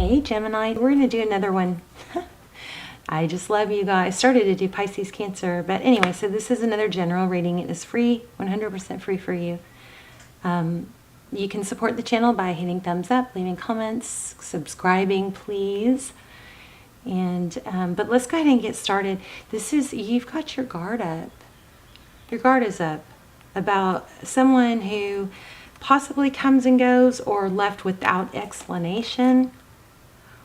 Hey Gemini, we're going to do another one. I just love you guys. Started to do Pisces, Cancer, but anyway, so this is another general reading. It is free, 100% free for you. You can support the channel by hitting thumbs up, leaving comments, subscribing, please. And but let's go ahead and get started. You've got your guard up. Your guard is up about someone who possibly comes and goes or left without explanation,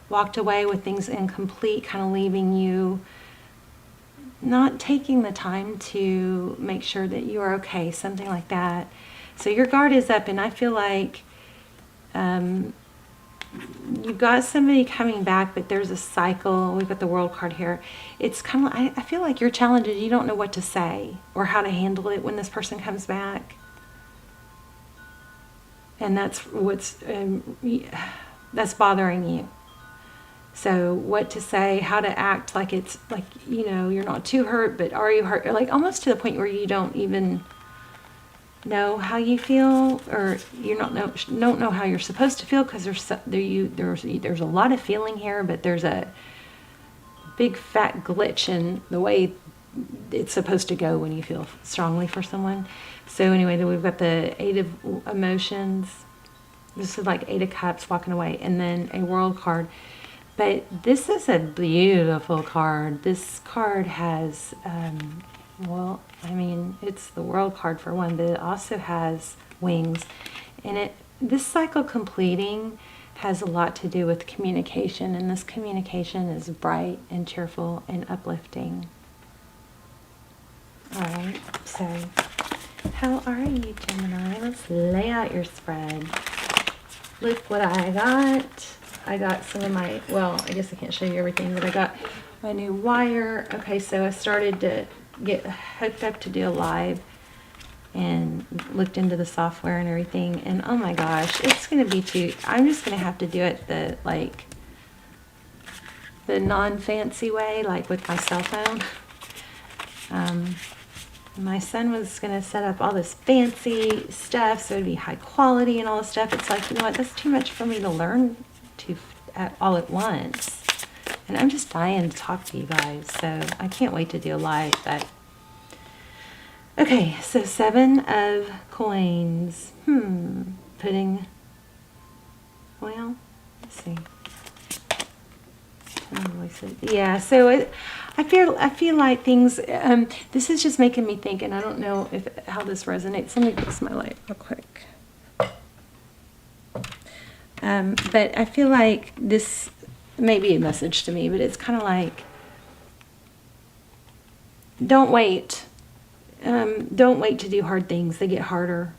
walked away with things incomplete, kind of leaving you not taking the time to make sure that you are okay, something like that. So your guard is up, and I feel like you've got somebody coming back, but there's a cycle. We've got the World card here. It's kind of, I feel like your challenge is you don't know what to say or how to handle it when this person comes back. And that's what's, that's bothering you. So what to say, how to act, like it's like, you know, you're not too hurt, but are you hurt? Like almost to the point where you don't even know how you feel, or you don't know how you're supposed to feel, because there's a lot of feeling here, but there's a big fat glitch in the way it's supposed to go when you feel strongly for someone. So anyway, then we've got the Eight of Emotions. This is like Eight of Cups, walking away, and then a World card. But this is a beautiful card. This card has, well, I mean, it's the World card for one, but it also has wings. And this cycle completing has a lot to do with communication, and this communication is bright and cheerful and uplifting. All right, so how are you, Gemini? Let's lay out your spread. Look what I got. I got some of my, well, I guess I can't show you everything, but I got my new wire. Okay, so I started to get hooked up to do a live and looked into the software and everything, and oh my gosh, it's gonna be I'm just gonna have to do it the non-fancy way, like with my cell phone. My son was gonna set up all this fancy stuff so it'd be high quality and all this stuff. It's like, you know what, that's too much for me to learn all at once, and I'm just dying to talk to you guys, so I can't wait to do a live. But okay, so 7 of Coins. Putting, well, let's see. Yeah, so I feel like things, this is just making me think, and I don't know how this resonates. Let me fix my light real quick. But I feel like this may be a message to me, but it's kind of like, don't wait. Don't wait to do hard things. They get harder.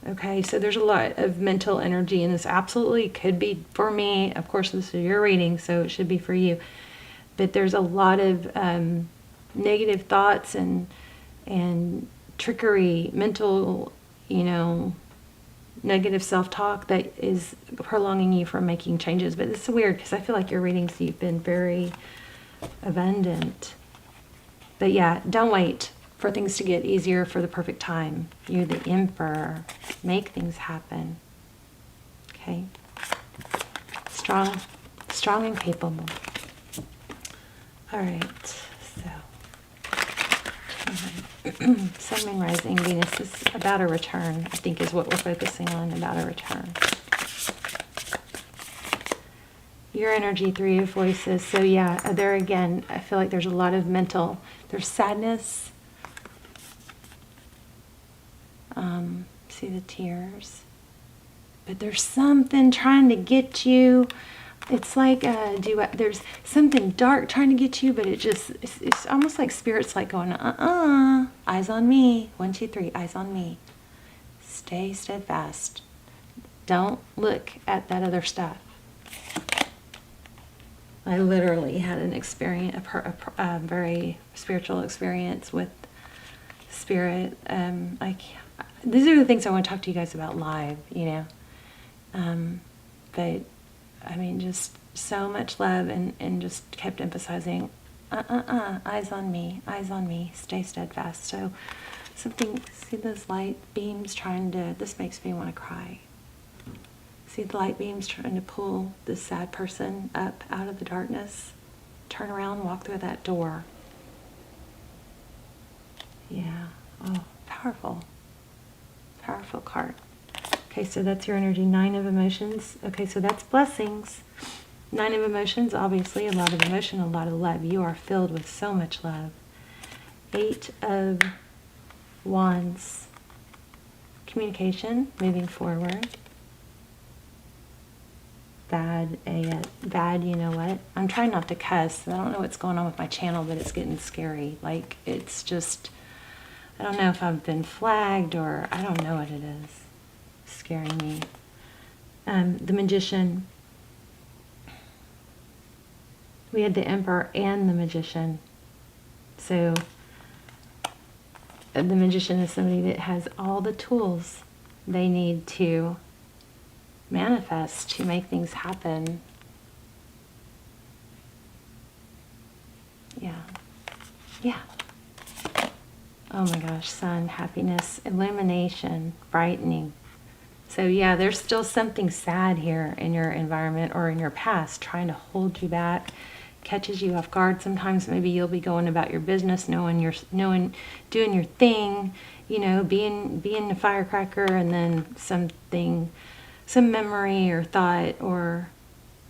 Okay, so there's a lot of mental energy, and this absolutely could be for me. Of course, this is your reading, so it should be for you. But there's a lot of negative thoughts and trickery, mental, you know, negative self-talk that is prolonging you from making changes. But it's weird because I feel like your readings, you've been very abundant. But yeah, don't wait for things to get easier for the perfect time. You're the Emperor. Make things happen. Okay? Strong and capable. All right, so Sun, Moon, Rising, Venus is about a return, I think is what we're focusing on, about a return. Your energy, 3 of Voices. So yeah, there again, I feel like there's a lot of there's sadness. See the tears. But there's something trying to get you. It's like there's something dark trying to get you, but it's almost like spirit's like going, eyes on me. 1, 2, 3, eyes on me. Stay steadfast. Don't look at that other stuff. I literally had an experience, a very spiritual experience with spirit. These are the things I want to talk to you guys about live, you know. But I mean, just so much love, and just kept emphasizing, eyes on me, stay steadfast. So something, see those light beams this makes me want to cry. See the light beams trying to pull this sad person up out of the darkness. Turn around, walk through that door. Yeah. Oh, powerful. Powerful card. Okay, so that's your energy. 9 of emotions. Okay, so that's blessings. 9 of emotions, obviously, a lot of emotion, a lot of love. You are filled with so much love. 8 of wands. Communication, moving forward. Bad, you know what? I'm trying not to cuss. I don't know what's going on with my channel, but it's getting scary. Like, it's just, I don't know if I've been flagged or I don't know what it is. It's scaring me. The Magician. We had the Emperor and the Magician. So, the Magician is somebody that has all the tools they need to manifest, to make things happen. Yeah. Yeah. Oh my gosh, sun, happiness, illumination, brightening. So yeah, there's still something sad here in your environment or in your past trying to hold you back, catches you off guard. Sometimes maybe you'll be going about your business, doing your thing, you know, being a firecracker, and then some memory or thought or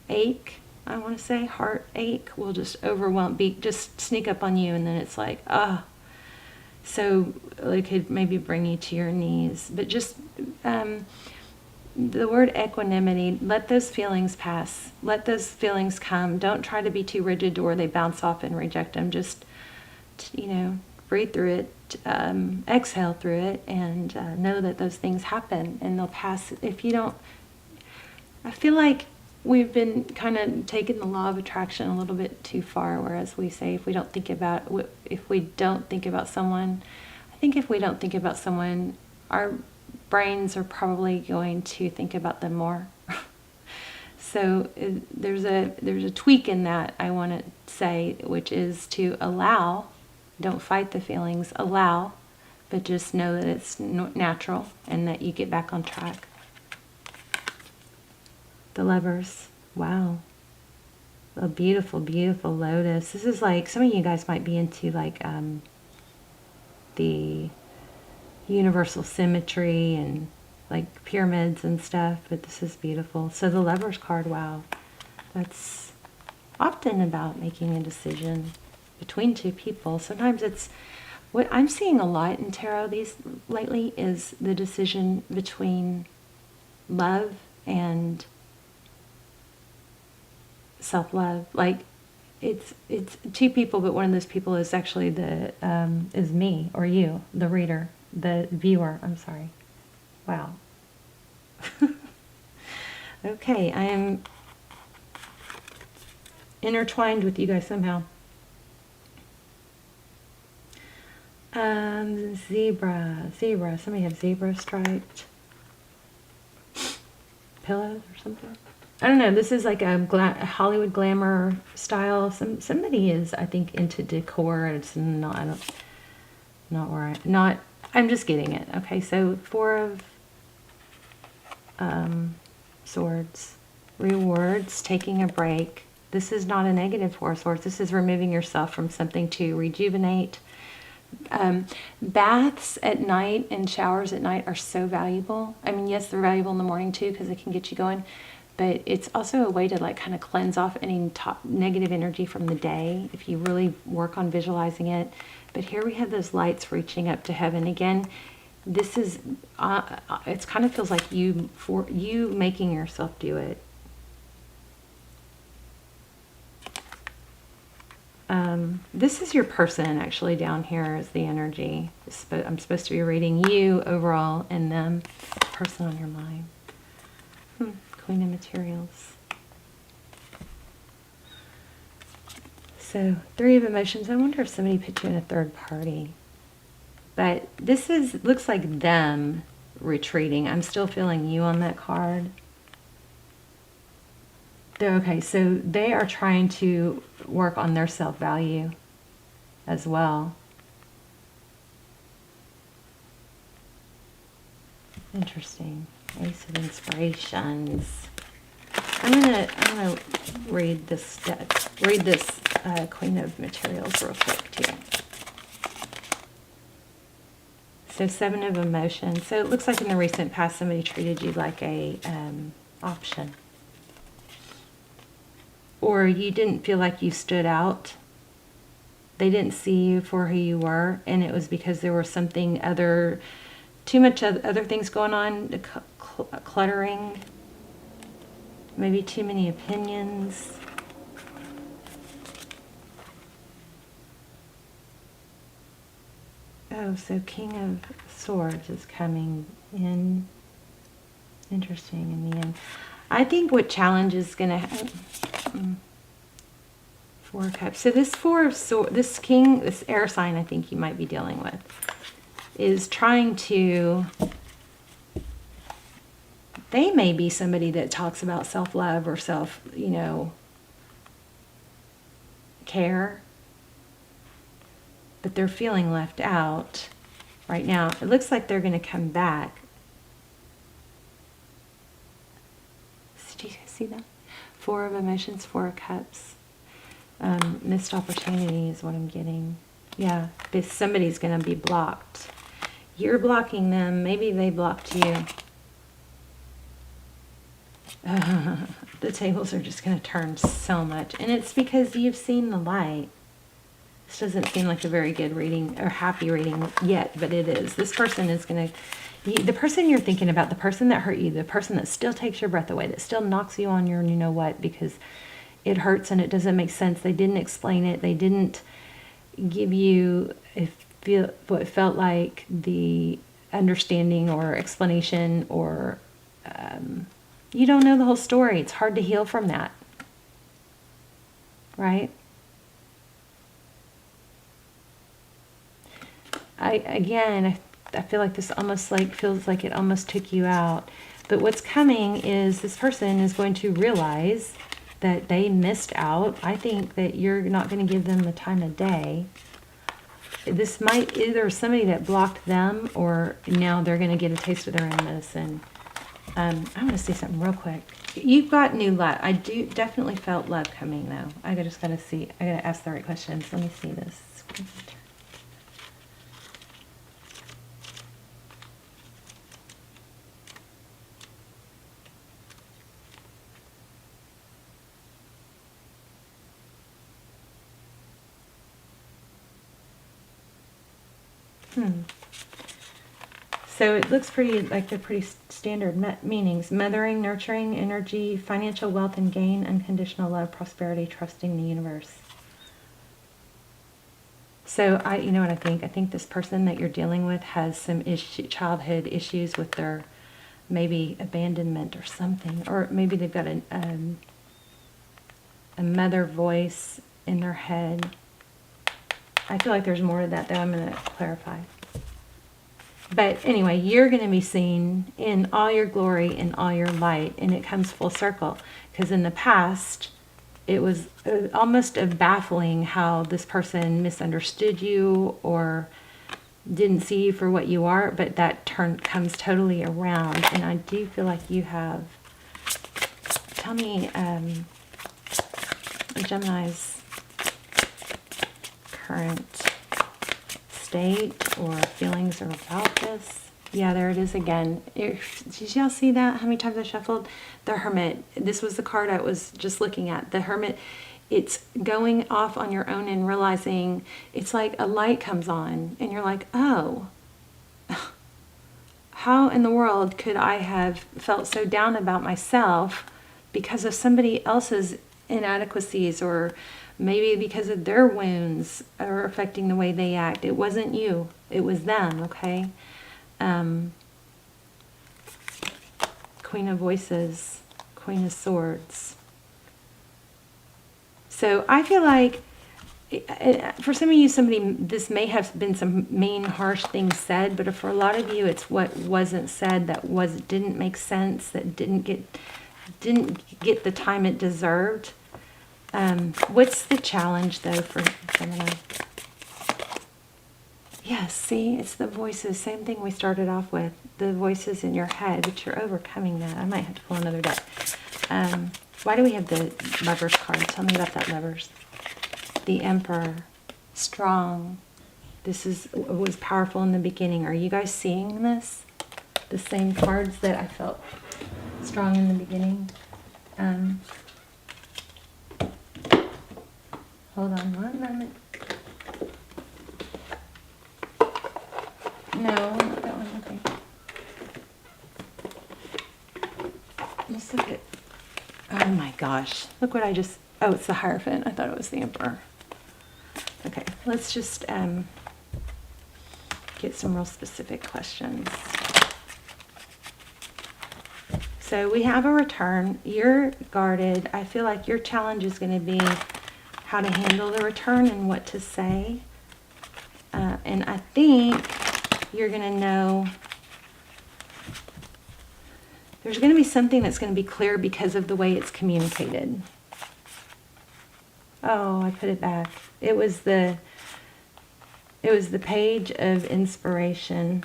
ache, I want to say, heartache will just just sneak up on you, and then it's like, so it could maybe bring you to your knees. But just the word equanimity, let those feelings pass. Let those feelings come. Don't try to be too rigid or they bounce off and reject them. Just, breathe through it, exhale through it, and know that those things happen and they'll pass. If you don't, I feel like we've been kind of taking the law of attraction a little bit too far, whereas we say if we don't think about someone, I think if we don't think about someone, our brains are probably going to think about them more. So there's a tweak in that I want to say, which is to allow. Don't fight the feelings, allow, but just know that it's natural and that you get back on track. The Lovers. Wow. A beautiful, beautiful lotus. This is like, some of you guys might be into like the universal symmetry and like pyramids and stuff, but this is beautiful. So the Lovers card, wow. That's often about making a decision between two people. Sometimes it's, what I'm seeing a lot in tarot lately is the decision between love and self-love. Like it's two people, but one of those people is actually is me or you, the reader, the viewer. I'm sorry. Wow. Okay, I am intertwined with you guys somehow. Zebra. Somebody have zebra striped pillows or something. I don't know. This is like a Hollywood glamour style. Somebody is, I think, into decor. It's not. I'm just getting it. Okay, so 4 of Swords. Rewards. Taking a break. This is not a negative 4 of Swords. This is removing yourself from something to rejuvenate. Baths at night and showers at night are so valuable. I mean, yes, they're valuable in the morning too because they can get you going. But it's also a way to like kind of cleanse off any negative energy from the day if you really work on visualizing it. But here we have those lights reaching up to heaven. Again, this is, it kind of feels like you making yourself do it. This is your person actually down here is the energy. I'm supposed to be reading you overall and them, person on your mind. Queen of Materials. So 3 of Emotions. I wonder if somebody put you in a third party. But this looks like them retreating. I'm still feeling you on that card. Okay, so they are trying to work on their self-value as well. Interesting. Ace of Inspirations. I'm gonna read this Queen of Materials real quick too. So 7 of Emotions. So it looks like in the recent past somebody treated you like a option. Or you didn't feel like you stood out. They didn't see you for who you were, and it was because there was something other, too much other things going on, cluttering, maybe too many opinions. Oh, so King of Swords is coming in. Interesting in the end. I think what challenge is going to have... 4 of Cups. So this 4 of Swords, this King, this air sign I think you might be dealing with, is trying to... They may be somebody that talks about self-love or self, care. But they're feeling left out right now. It looks like they're going to come back. Did you see that? 4 of Emotions, 4 of Cups. Missed opportunity is what I'm getting. Yeah, somebody's going to be blocked. You're blocking them. Maybe they blocked you. The tables are just going to turn so much. And it's because you've seen the light. This doesn't seem like a very good reading or happy reading yet, but it is. This person is going to... The person you're thinking about, the person that hurt you, the person that still takes your breath away, that still knocks you on your you-know-what because it hurts and it doesn't make sense. They didn't explain it. They didn't give you what felt like the understanding or explanation, or you don't know the whole story. It's hard to heal from that, right? I feel like this almost feels like it almost took you out. But what's coming is this person is going to realize that they missed out. I think that you're not going to give them the time of day. This might either somebody that blocked them, or now they're going to get a taste of their own medicine. I want to say something real quick. You've got new love. I definitely felt love coming though. I just got to see. I got to ask the right questions. Let me see this. So it looks pretty like they're pretty standard meanings. Mothering, nurturing, energy, financial wealth and gain, unconditional love, prosperity, trusting the universe. So you know what I think? I think this person that you're dealing with has some childhood issues with their maybe abandonment or something. Or maybe they've got a mother voice in their head. I feel like there's more to that, though. I'm going to clarify. But anyway, you're going to be seen in all your glory and all your light, and it comes full circle. Because in the past, it was almost baffling how this person misunderstood you or didn't see you for what you are, but that comes totally around. And I do feel like you have... Tell me, Gemini's current state or feelings are about this. Yeah, there it is again. Did y'all see that? How many times I shuffled? The Hermit. This was the card I was just looking at. The Hermit. It's going off on your own and realizing it's like a light comes on and you're like, oh, how in the world could I have felt so down about myself because of somebody else's inadequacies, or maybe because of their wounds are affecting the way they act. It wasn't you. It was them, okay? Queen of Voices, Queen of Swords. So I feel like, for some of you, this may have been some mean, harsh things said, but for a lot of you, it's what wasn't said that didn't make sense, that didn't get the time it deserved. What's the challenge, though, for Gemini? Yes, see, it's the voices. Same thing we started off with. The voices in your head, but you're overcoming that. I might have to pull another deck. Why do we have the Lovers card? Tell me about that, Lovers. The Emperor. Strong. This was powerful in the beginning. Are you guys seeing this? The same cards that I felt strong in the beginning. Hold on one moment. No, not that one. Okay. Let's look at... Oh my gosh. Look what I just... Oh, it's the Hierophant. I thought it was the Emperor. Okay, let's just get some real specific questions. So we have a return. You're guarded. I feel like your challenge is going to be how to handle the return and what to say. And I think you're going to know there's going to be something that's going to be clear because of the way it's communicated. Oh, I put it back. It was the Page of Inspiration.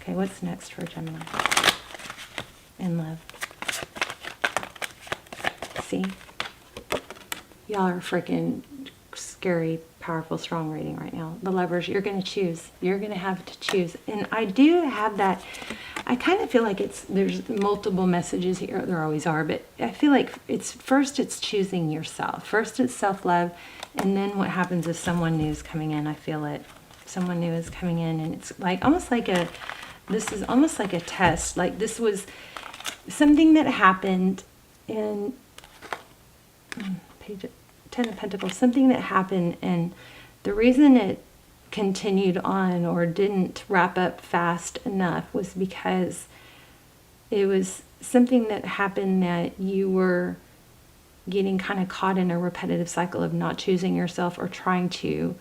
Okay, what's next for Gemini? In love. See? Y'all are freaking scary, powerful, strong reading right now. The Lovers, you're going to choose. You're going to have to choose. And I do have that. I kind of feel like there's multiple messages here. There always are. But I feel like it's choosing yourself. First it's self-love. And then what happens is someone new is coming in. I feel it. Someone new is coming in. And it's like this is almost like a test. Like this was something that happened in page 10 of Pentacles, something that happened, and the reason it continued on or didn't wrap up fast enough was because it was something that happened that you were getting kind of caught in a repetitive cycle of not choosing yourself or trying to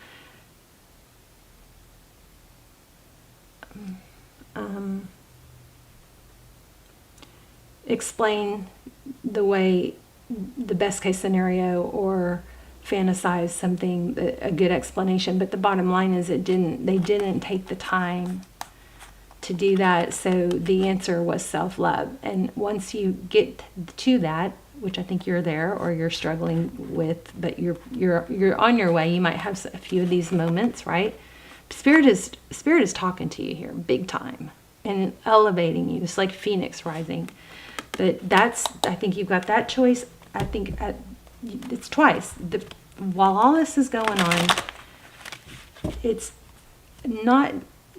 explain the best case scenario or fantasize something, a good explanation. But the bottom line is they didn't take the time to do that. So the answer was self-love. And once you get to that, which I think you're there or you're struggling with, but you're on your way. You might have a few of these moments, right? Spirit is talking to you here big time and elevating you. It's like Phoenix rising. But I think you've got that choice. I think it's twice. While all this is going on, it's not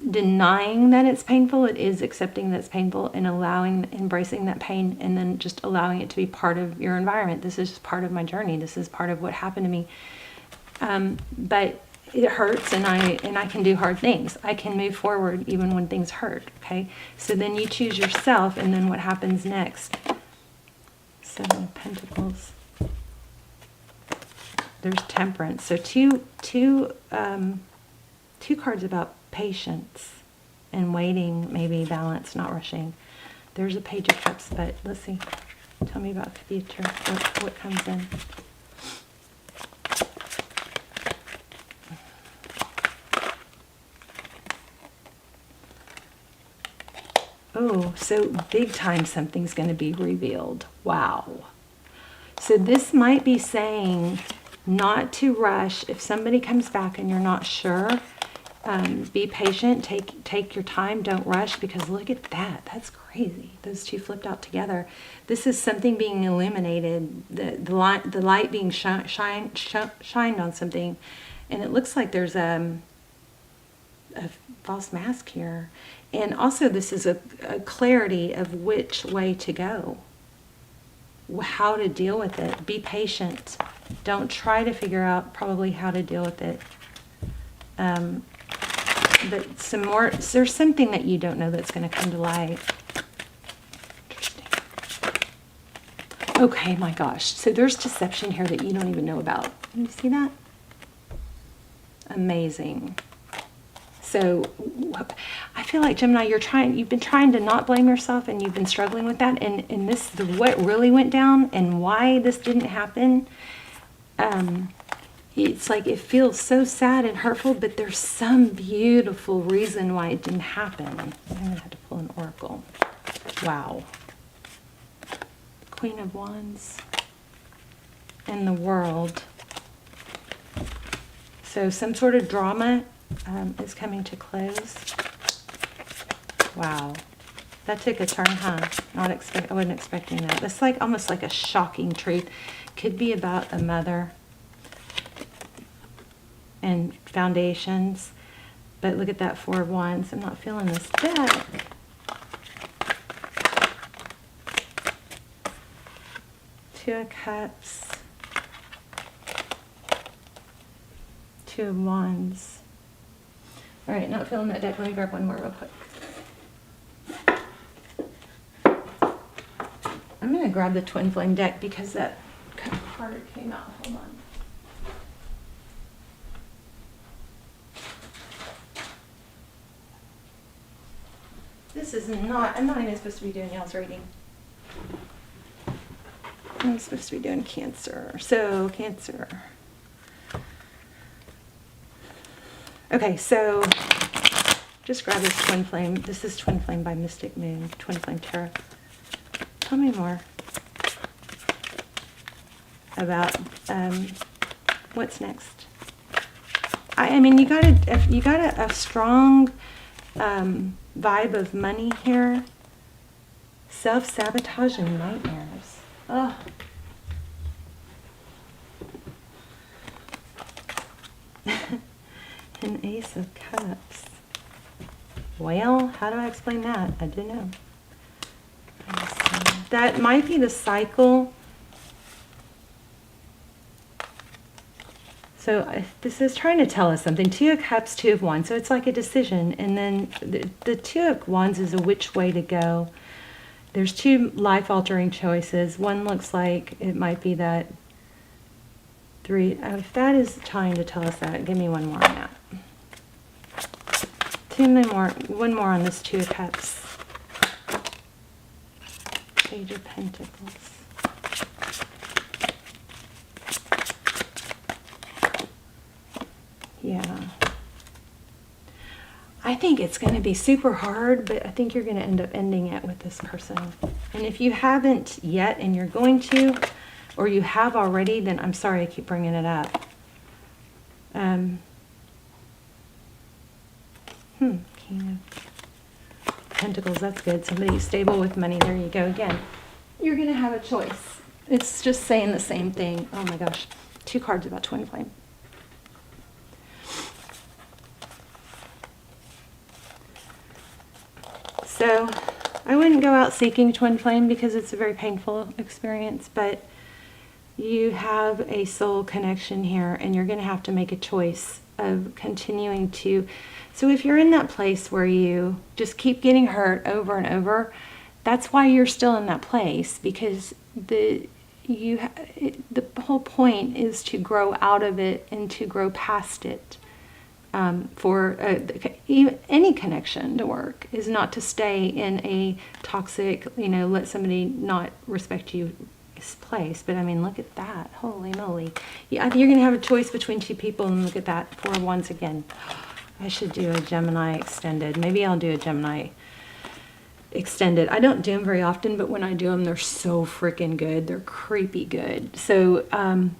denying that it's painful. It is accepting that it's painful and embracing that pain, and then just allowing it to be part of your environment. This is just part of my journey. This is part of what happened to me. But it hurts, and I can do hard things. I can move forward even when things hurt. Okay, so then you choose yourself, and then what happens next? 7 of Pentacles. There's Temperance. So two cards about patience and waiting, maybe balance, not rushing. There's a Page of Cups, but let's see. Tell me about the future. What comes in? Oh, so big time something's going to be revealed. Wow. So this might be saying not to rush. If somebody comes back and you're not sure, be patient. Take your time. Don't rush, because look at that. That's crazy. Those two flipped out together. This is something being illuminated. The light being shined on something, and it looks like there's a false mask here. And also this is a clarity of which way to go, how to deal with it. Be patient. Don't try to figure out probably how to deal with it. But there's something that you don't know that's going to come to light. Interesting. Okay, my gosh. So there's deception here that you don't even know about. Can you see that? Amazing. So I feel like, Gemini, you've been trying to not blame yourself, and you've been struggling with that. And what really went down and why this didn't happen. It's like it feels so sad and hurtful, but there's some beautiful reason why it didn't happen. I'm going to have to pull an oracle. Wow. Queen of Wands and the World. So some sort of drama is coming to close. Wow. That took a turn, huh? I wasn't expecting that. That's like almost like a shocking truth. Could be about a mother and foundations. But look at that Four of Wands. I'm not feeling this deck. Two of Cups. Two of Wands. All right, not feeling that deck. Let me grab one more real quick. I'm going to grab the Twin Flame deck because that card came out. Hold on. This is not, I'm not even supposed to be doing y'all's reading. I'm supposed to be doing Cancer. So, Cancer. Okay, so just grab this Twin Flame. This is Twin Flame by Mystic Moon, Twin Flame Tarot. Tell me more about what's next. I mean, you got a strong vibe of money here. Self-sabotage and nightmares. Oh. An Ace of Cups. Well, how do I explain that? I don't know. That might be the cycle. So this is trying to tell us something. Two of Cups, Two of Wands. So it's like a decision. And then the Two of Wands is a which way to go. There's two life-altering choices. One looks like it might be that three. If that is trying to tell us that, give me one more on that. One more on this Two of Cups. Page of Pentacles. Yeah. I think it's going to be super hard, but I think you're going to end up ending it with this person. And if you haven't yet and you're going to, or you have already, then I'm sorry I keep bringing it up. King of Pentacles, that's good. Somebody stable with money. There you go again. You're going to have a choice. It's just saying the same thing. Oh my gosh. Two cards about Twin Flame. So I wouldn't go out seeking Twin Flame because it's a very painful experience, but you have a soul connection here and you're going to have to make a choice of continuing to. So if you're in that place where you just keep getting hurt over and over, that's why you're still in that place, because the whole point is to grow out of it and to grow past it. For any connection to work is not to stay in a toxic, let somebody not respect you place. But I mean, look at that. Holy moly. Yeah, I think you're going to have a choice between two people, and look at that. Four of Wands again. I should do a Gemini extended. Maybe I'll do a Gemini extended. I don't do them very often, but when I do them, they're so freaking good. They're creepy good. So I'm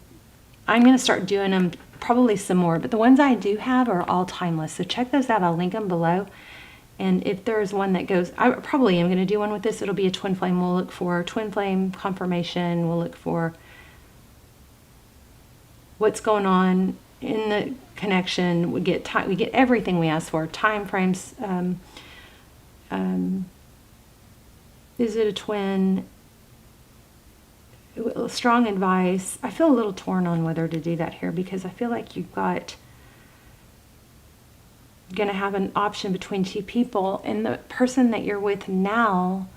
going to start doing them probably some more, but the ones I do have are all timeless. So check those out. I'll link them below. And if there's one that goes, I probably am going to do one with this. It'll be a Twin Flame. We'll look for Twin Flame confirmation. We'll look for what's going on in the connection. We get everything we ask for. Time frames. Is it a twin? Strong advice. I feel a little torn on whether to do that here, because I feel like you've got going to have an option between two people, and the person that you're with now,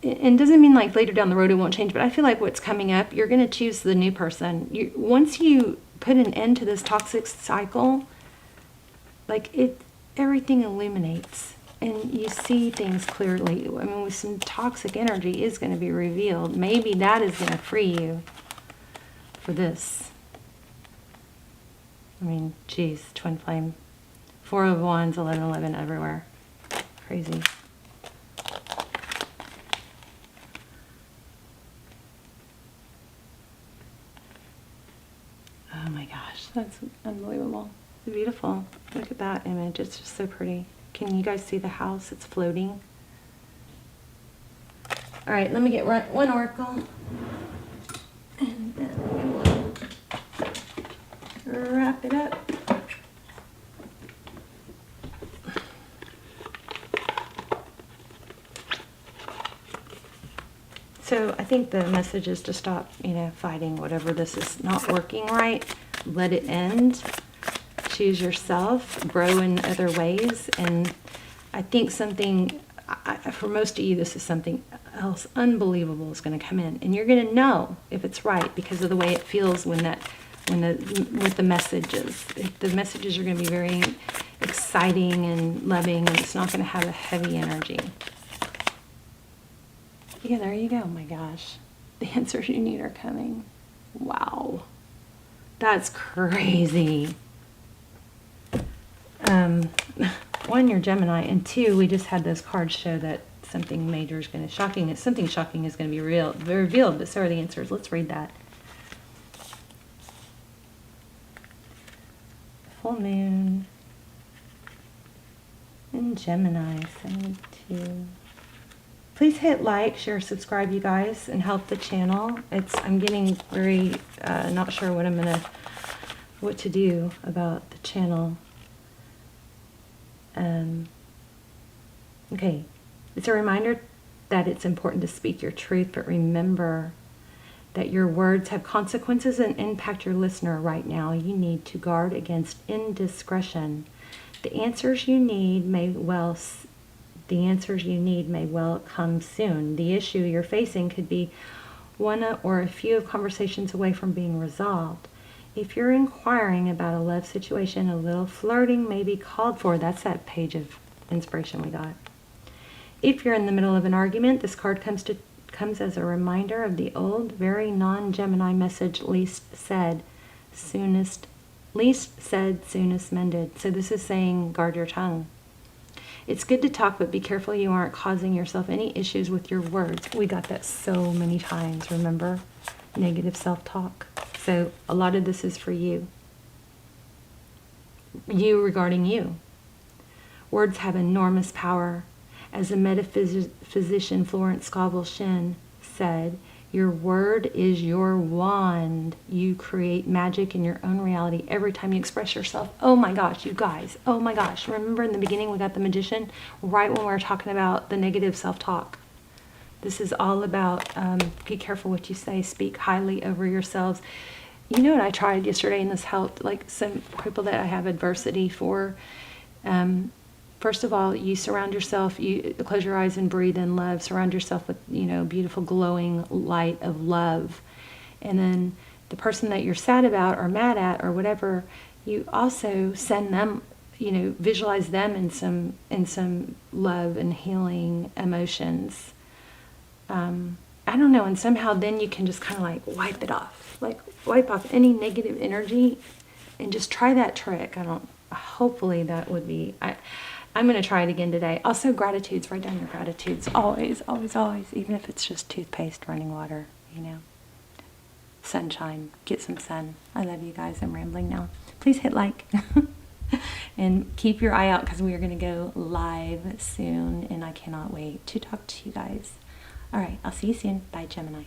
and doesn't mean like later down the road it won't change, but I feel like what's coming up, you're going to choose the new person. Once you put an end to this toxic cycle, like everything illuminates and you see things clearly. I mean, with some toxic energy is going to be revealed. Maybe that is going to free you for this. I mean, geez, twin flame. 4 of Wands, 11 everywhere. Crazy. Oh my gosh, that's unbelievable. It's beautiful. Look at that image. It's just so pretty. Can you guys see the house? It's floating. All right, let me get one oracle. And then we will wrap it up. So I think the message is to stop, fighting whatever this is not working right. Let it end. Choose yourself. Grow in other ways. And I think something, for most of you, this is something else unbelievable is going to come in. And you're going to know if it's right because of the way it feels with the messages. The messages are going to be very exciting and loving, and it's not going to have a heavy energy. Yeah, there you go. Oh my gosh. The answers you need are coming. Wow. That's crazy. 1, you're Gemini, and 2, we just had those cards show that something major is going to something shocking is going to be revealed, but so are the answers. Let's read that. Full moon in Gemini, 72. Please hit like, share, subscribe, you guys, and help the channel. I'm getting very not sure what to do about the channel. Okay, it's a reminder that it's important to speak your truth, but remember that your words have consequences and impact your listener right now. You need to guard against indiscretion. The answers you need may well come soon. The issue you're facing could be one or a few conversations away from being resolved. If you're inquiring about a love situation, a little flirting may be called for. That's that page of inspiration we got. If you're in the middle of an argument, this card comes as a reminder of the old, very non-Gemini message, least said, soonest mended. So this is saying guard your tongue. It's good to talk, but be careful you aren't causing yourself any issues with your words. We got that so many times, remember? Negative self-talk. So a lot of this is for you. You regarding you. Words have enormous power. As the metaphysician Florence Scovel-Shinn said, your word is your wand. You create magic in your own reality every time you express yourself. Oh my gosh, you guys. Oh my gosh. Remember in the beginning we got the magician? Right when we were talking about the negative self-talk. This is all about be careful what you say. Speak highly over yourselves. You know what I tried yesterday and this helped? Like some people that I have adversity for. First of all, you surround yourself, you close your eyes and breathe in love. Surround yourself with, beautiful glowing light of love. And then the person that you're sad about or mad at or whatever, you also send them, visualize them in some love and healing emotions. I don't know, and somehow then you can just kind of like wipe it off. Like wipe off any negative energy and just try that trick. Hopefully that would be, I'm going to try it again today. Also, gratitudes. Write down your gratitudes. Always, always, always. Even if it's just toothpaste, running water, Sunshine. Get some sun. I love you guys. I'm rambling now. Please hit like. And keep your eye out because we are going to go live soon. And I cannot wait to talk to you guys. All right. I'll see you soon. Bye, Gemini.